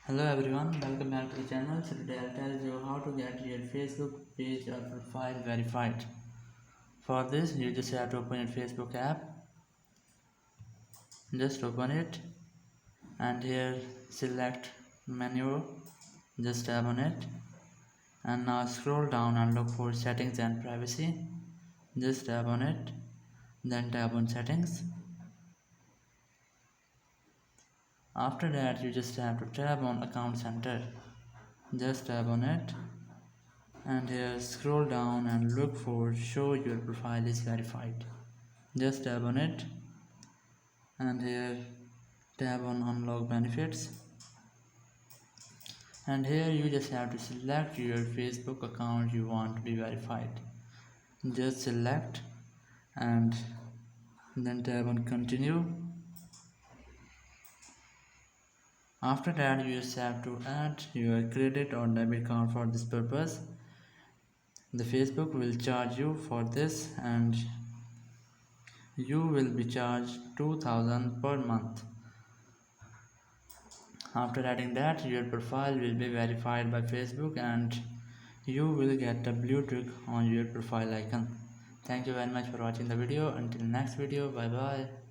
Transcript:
Hello everyone, welcome back to the channel. So today I'll tell you how to get your Facebook page or profile verified. For this you just have to open your Facebook app. Just open it and here select menu, just tap on it and now scroll down and look for settings and privacy. Just tap on it, then tap on settings. After that you just have to tap on account center. Just tap on it and here scroll down and look for show your profile is verified. Just tap on it and here tap on unlock benefits and here you just have to select your Facebook account you want to be verified. Just select and then tap on continue. After that you just have to add your credit or debit card for this purpose. The Facebook will charge you for this and you will be charged 2000 per month. After adding that, your profile will be verified by Facebook and you will get a blue tick on your profile icon. Thank you very much for watching the video. Until next video, bye bye.